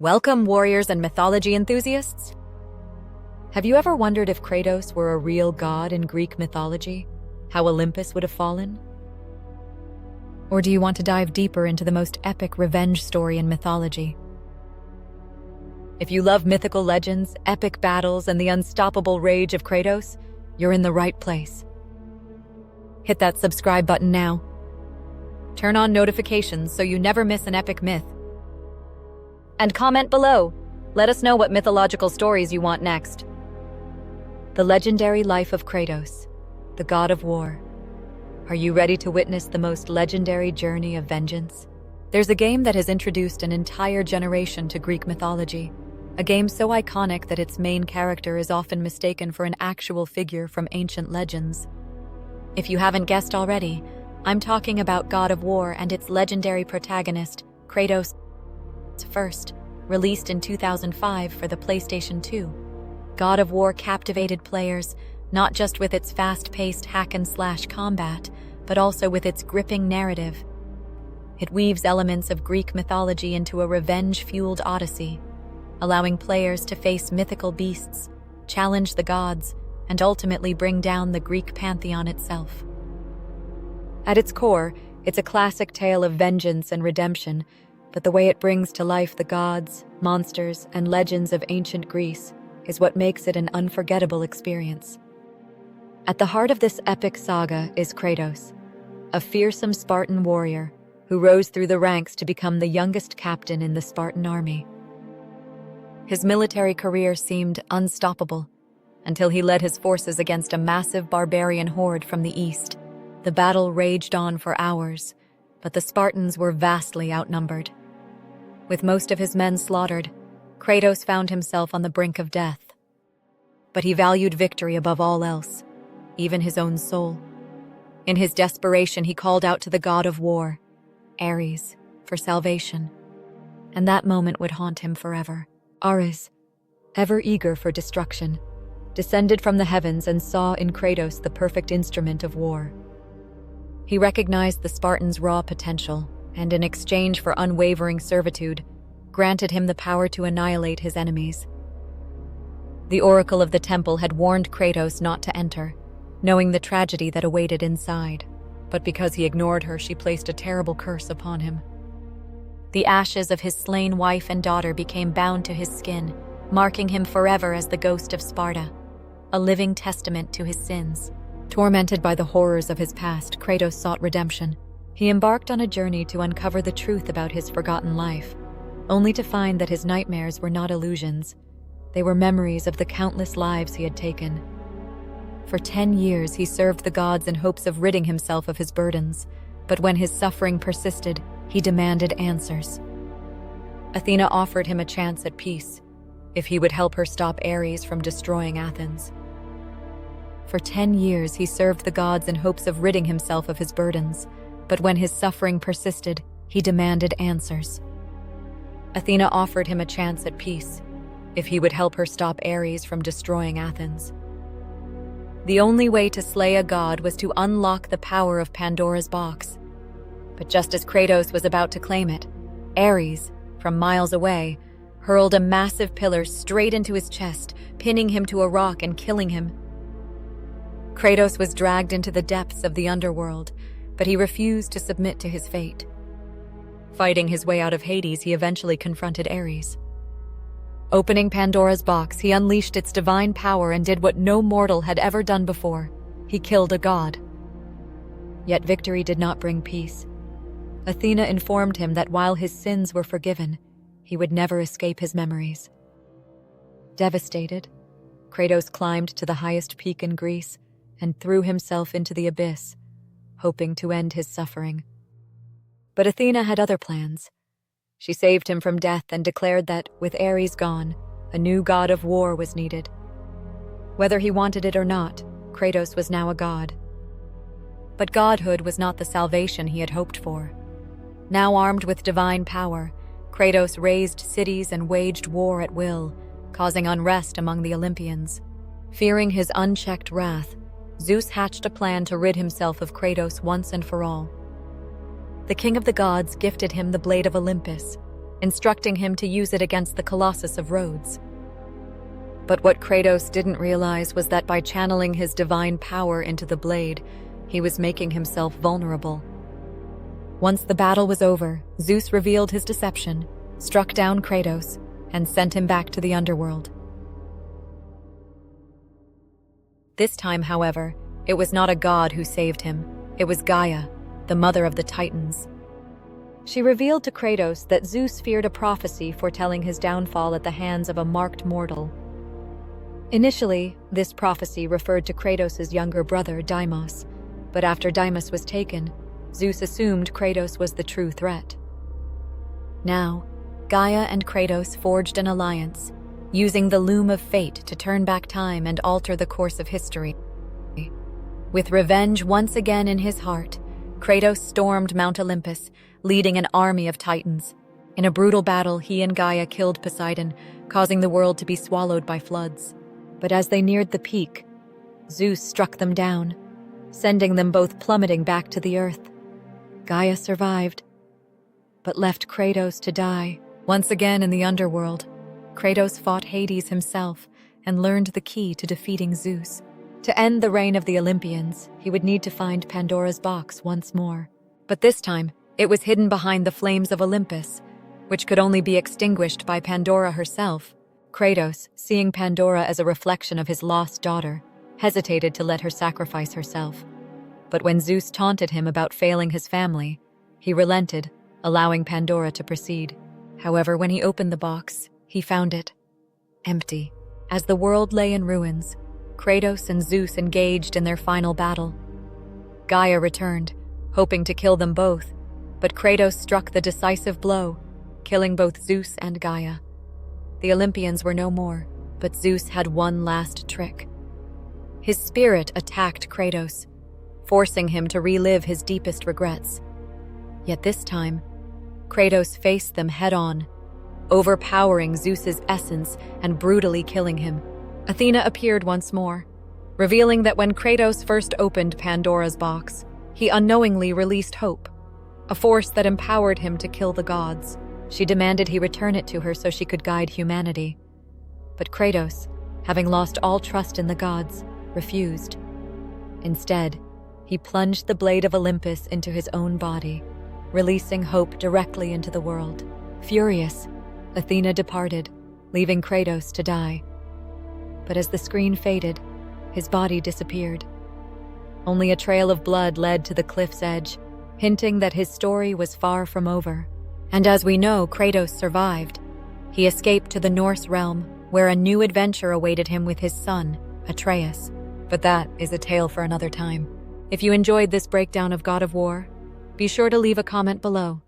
Welcome, warriors and mythology enthusiasts! Have you ever wondered if Kratos were a real god in Greek mythology? How Olympus would have fallen? Or do you want to dive deeper into the most epic revenge story in mythology? If you love mythical legends, epic battles, and the unstoppable rage of Kratos, you're in the right place. Hit that subscribe button now. Turn on notifications so you never miss an epic myth. And comment below. Let us know what mythological stories you want next. The legendary life of Kratos, the god of war. Are you ready to witness the most legendary journey of vengeance? There's a game that has introduced an entire generation to Greek mythology, a game so iconic that its main character is often mistaken for an actual figure from ancient legends. If you haven't guessed already, I'm talking about God of War and its legendary protagonist, Kratos. First, released in 2005 for the PlayStation 2, God of War captivated players not just with its fast-paced hack-and-slash combat, but also with its gripping narrative. It weaves elements of Greek mythology into a revenge-fueled odyssey, allowing players to face mythical beasts, challenge the gods, and ultimately bring down the Greek pantheon itself. At its core, it's a classic tale of vengeance and redemption, but the way it brings to life the gods, monsters, and legends of ancient Greece is what makes it an unforgettable experience. At the heart of this epic saga is Kratos, a fearsome Spartan warrior who rose through the ranks to become the youngest captain in the Spartan army. His military career seemed unstoppable until he led his forces against a massive barbarian horde from the east. The battle raged on for hours, but the Spartans were vastly outnumbered. With most of his men slaughtered, Kratos found himself on the brink of death. But he valued victory above all else, even his own soul. In his desperation, he called out to the god of war, Ares, for salvation. And that moment would haunt him forever. Ares, ever eager for destruction, descended from the heavens and saw in Kratos the perfect instrument of war. He recognized the Spartans' raw potential, and in exchange for unwavering servitude, granted him the power to annihilate his enemies. The Oracle of the Temple had warned Kratos not to enter, knowing the tragedy that awaited inside. But because he ignored her, she placed a terrible curse upon him. The ashes of his slain wife and daughter became bound to his skin, marking him forever as the Ghost of Sparta, a living testament to his sins. Tormented by the horrors of his past, Kratos sought redemption. He embarked on a journey to uncover the truth about his forgotten life, only to find that his nightmares were not illusions. They were memories of the countless lives he had taken. For 10 years, he served the gods in hopes of ridding himself of his burdens, but when his suffering persisted, he demanded answers. Athena offered him a chance at peace, if he would help her stop Ares from destroying Athens. For 10 years, he served the gods in hopes of ridding himself of his burdens, but when his suffering persisted, he demanded answers. Athena offered him a chance at peace, if he would help her stop Ares from destroying Athens. The only way to slay a god was to unlock the power of Pandora's box. But just as Kratos was about to claim it, Ares, from miles away, hurled a massive pillar straight into his chest, pinning him to a rock and killing him. Kratos was dragged into the depths of the underworld, but he refused to submit to his fate. Fighting his way out of Hades, he eventually confronted Ares. Opening Pandora's box, he unleashed its divine power and did what no mortal had ever done before. He killed a god. Yet victory did not bring peace. Athena informed him that while his sins were forgiven, he would never escape his memories. Devastated, Kratos climbed to the highest peak in Greece and threw himself into the abyss, hoping to end his suffering. But Athena had other plans. She saved him from death and declared that, with Ares gone, a new god of war was needed. Whether he wanted it or not, Kratos was now a god. But godhood was not the salvation he had hoped for. Now armed with divine power, Kratos razed cities and waged war at will, causing unrest among the Olympians. Fearing his unchecked wrath, Zeus hatched a plan to rid himself of Kratos once and for all. The king of the gods gifted him the blade of Olympus, instructing him to use it against the Colossus of Rhodes. But what Kratos didn't realize was that by channeling his divine power into the blade, he was making himself vulnerable. Once the battle was over, Zeus revealed his deception, struck down Kratos, and sent him back to the underworld. This time, however, it was not a god who saved him. It was Gaia, the mother of the Titans. She revealed to Kratos that Zeus feared a prophecy foretelling his downfall at the hands of a marked mortal. Initially, this prophecy referred to Kratos' younger brother, Deimos, but after Deimos was taken, Zeus assumed Kratos was the true threat. Now, Gaia and Kratos forged an alliance, using the loom of fate to turn back time and alter the course of history. With revenge once again in his heart, Kratos stormed Mount Olympus, leading an army of Titans. In a brutal battle, he and Gaia killed Poseidon, causing the world to be swallowed by floods. But as they neared the peak, Zeus struck them down, sending them both plummeting back to the earth. Gaia survived, but left Kratos to die. Once again in the underworld, Kratos fought Hades himself and learned the key to defeating Zeus. To end the reign of the Olympians, he would need to find Pandora's box once more. But this time, it was hidden behind the flames of Olympus, which could only be extinguished by Pandora herself. Kratos, seeing Pandora as a reflection of his lost daughter, hesitated to let her sacrifice herself. But when Zeus taunted him about failing his family, he relented, allowing Pandora to proceed. However, when he opened the box, he found it empty. As the world lay in ruins, Kratos and Zeus engaged in their final battle. Gaia returned, hoping to kill them both, but Kratos struck the decisive blow, killing both Zeus and Gaia. The Olympians were no more, but Zeus had one last trick. His spirit attacked Kratos, forcing him to relive his deepest regrets. Yet this time, Kratos faced them head-on, overpowering Zeus's essence and brutally killing him. Athena appeared once more, revealing that when Kratos first opened Pandora's box, he unknowingly released hope, a force that empowered him to kill the gods. She demanded he return it to her so she could guide humanity. But Kratos, having lost all trust in the gods, refused. Instead, he plunged the blade of Olympus into his own body, releasing hope directly into the world. Furious, Athena departed, leaving Kratos to die. But as the screen faded, his body disappeared. Only a trail of blood led to the cliff's edge, hinting that his story was far from over. And as we know, Kratos survived. He escaped to the Norse realm, where a new adventure awaited him with his son, Atreus. But that is a tale for another time. If you enjoyed this breakdown of God of War, be sure to leave a comment below.